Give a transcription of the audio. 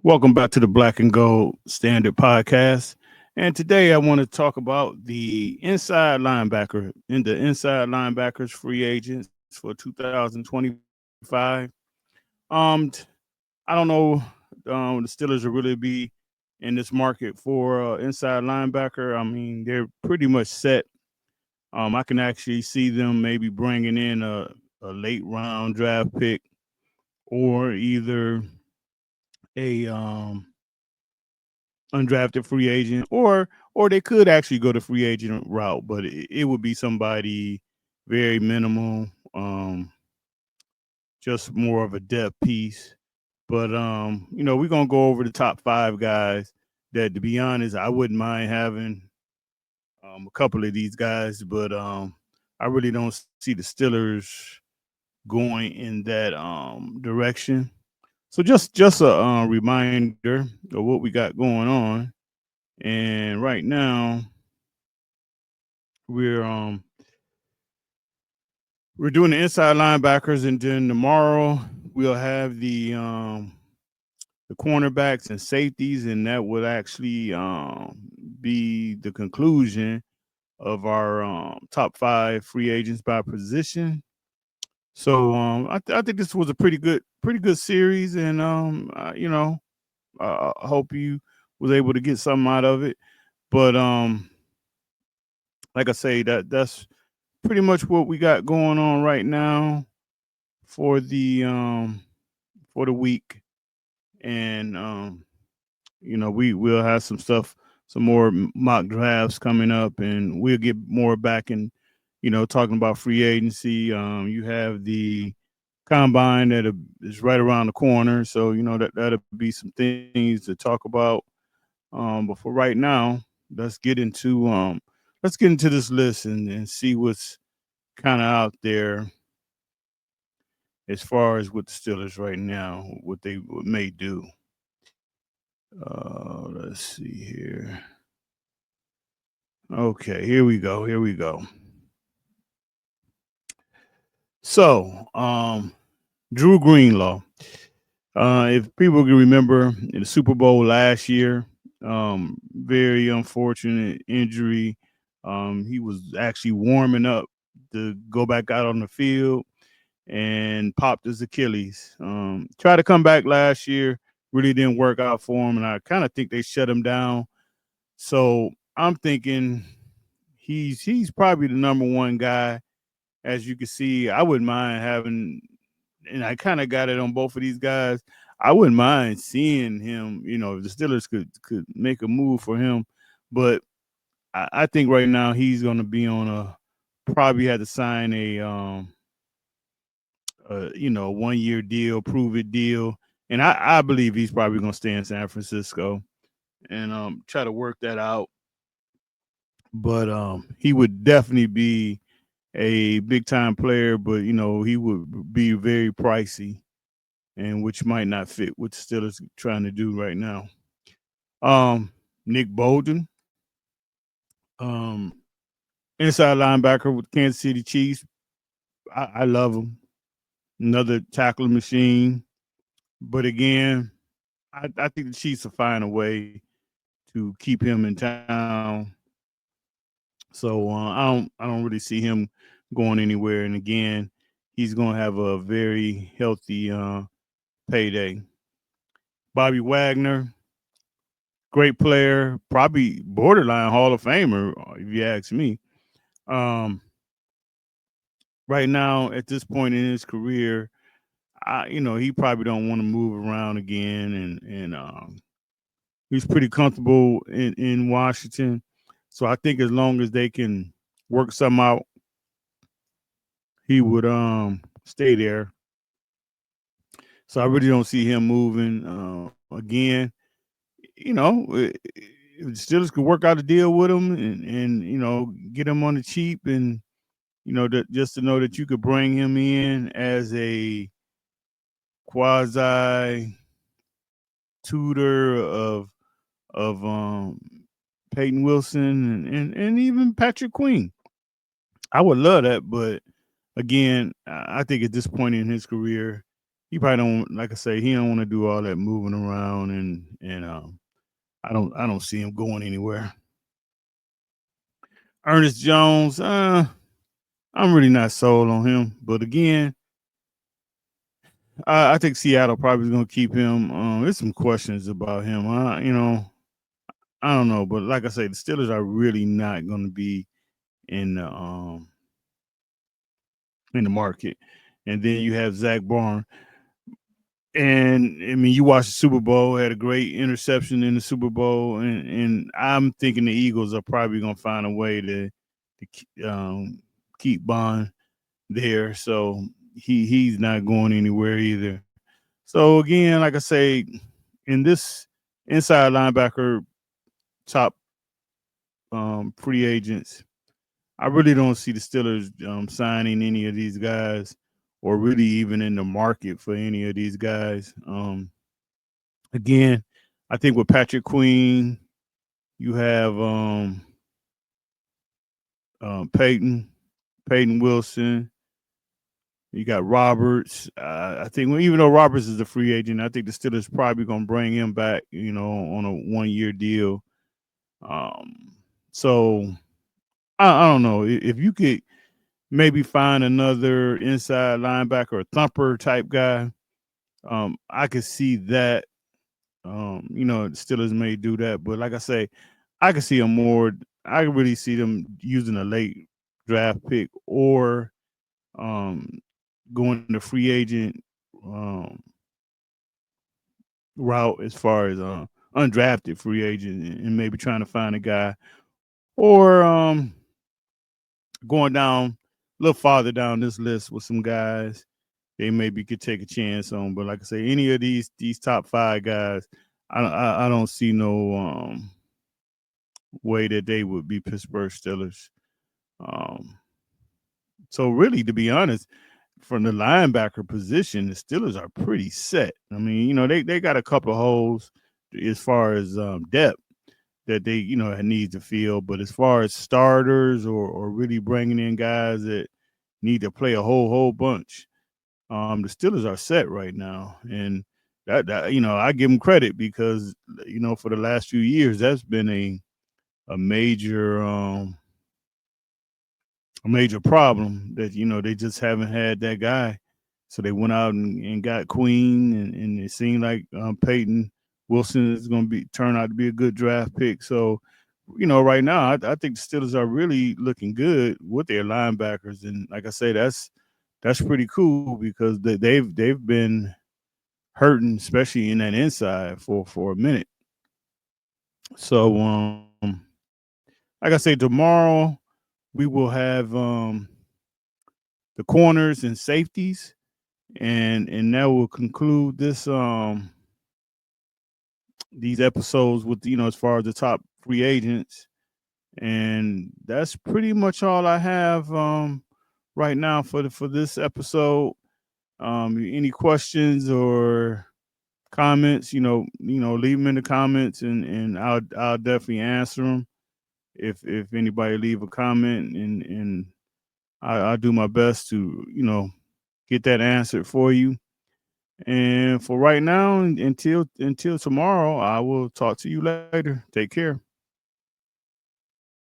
Welcome back to the Black and Gold Standard Podcast. And today I want to talk about the inside linebacker and the inside linebackers free agents for 2025. Um, I don't know the Steelers will really be in this market for inside linebacker. I mean, they're pretty much set. I can actually see them maybe bringing in a late round draft pick or either a undrafted free agent, or they could actually go the free agent route, but it would be somebody very minimal, just more of a depth piece. But we're gonna go over the top five guys that, to be honest, I wouldn't mind having a couple of these guys, but I really don't see the Steelers going in that direction. So just a reminder of what we got going on. And right now, we're um we're doing the inside linebackers, and then tomorrow we'll have the cornerbacks and safeties, and that would actually be the conclusion of our top five free agents by position. So I think this was a pretty good series, and I hope you was able to get something out of it. But like I say, that's pretty much what we got going on right now for the week. And we will have some stuff, some more mock drafts coming up, and we'll get more back in, talking about free agency. You have the combine that is right around the corner, so that'll be some things to talk about. But for right now, let's get into this list and see what's kind of out there as far as with the Steelers right now, what they may do. Let's see here. Okay, here we go. Here we go. So, Drew Greenlaw. If people can remember in the Super Bowl last year, very unfortunate injury. He was actually warming up to go back out on the field and popped his Achilles. Tried to come back last year, really didn't work out for him, and I kind of think they shut him down. So I'm thinking he's probably the number one guy. As you can see, I wouldn't mind having, and I kind of got it on both of these guys. I wouldn't mind seeing him. If the Steelers could make a move for him, but I think right now he's going to be on a probably had to sign a 1 year deal, prove it deal, and I believe he's probably going to stay in San Francisco and try to work that out. But he would definitely be a big time player, but he would be very pricey, and which might not fit what the Steelers are trying to do right now. Nick Bolton, um, inside linebacker with Kansas City Chiefs. I love him. Another tackling machine, but again, I think the Chiefs will find a way to keep him in town. So I don't really see him going anywhere. And again, he's going to have a very healthy payday. Bobby Wagner, great player, probably borderline Hall of Famer, if you ask me. Um, right now, at this point in his career, he probably don't want to move around again, and he's pretty comfortable in Washington. So I think as long as they can work something out, he would stay there. So I really don't see him moving again. If the Steelers could work out a deal with him and get him on the cheap, and just to know that you could bring him in as a quasi tutor of Peyton Wilson and even Patrick Queen. I would love that, but again, I think at this point in his career, he probably don't, like I say, he don't want to do all that moving around, and I don't see him going anywhere. Ernest Jones, I'm really not sold on him, but again, I think Seattle probably is going to keep him. There's some questions about him. I don't know, but like I say, the Steelers are really not going to be in the market. And then you have Zach Barn, and I mean, you watched the Super Bowl, had a great interception in the Super Bowl, and I'm thinking the Eagles are probably going to find a way to keep Bond there. So he's not going anywhere either. So again, like I say, in this inside linebacker top free agents, I really don't see the Steelers signing any of these guys, or really even in the market for any of these guys. Again, I think with Patrick Queen, you have Peyton Wilson. You got Roberts. I think even though Roberts is a free agent, I think the Steelers probably going to bring him back, on a 1 year deal. So I don't know if you could maybe find another inside linebacker or thumper type guy. I could see that. The Steelers may do that, but like I say, I could see them more. I could really see them using a late draft pick or um, going the free agent um, route as far as undrafted free agent and maybe trying to find a guy or going down a little farther down this list with some guys they maybe could take a chance on. But like I say, any of these top five guys, I don't see no way that they would be Pittsburgh Steelers. Um, so really, to be honest, from the linebacker position, the Steelers are pretty set. I mean, they got a couple of holes as far as depth that they need to fill. But as far as starters or really bringing in guys that need to play a whole bunch, the Steelers are set right now, and that I give them credit because for the last few years that's been a major problem that they just haven't had that guy. So they went out and got Queen, and it seemed like Peyton Wilson is going to turn out to be a good draft pick. So right now I think the Steelers are really looking good with their linebackers, and like I say, that's pretty cool because they've been hurting, especially in that inside for a minute. So like I say, tomorrow we will have the corners and safeties, and that will conclude this these episodes with as far as the top free agents, and that's pretty much all I have right now for this episode. Any questions or comments, leave them in the comments, and I'll definitely answer them if anybody leave a comment, and I'll do my best to get that answered for you. And for right now, until tomorrow, I will talk to you later. Take care.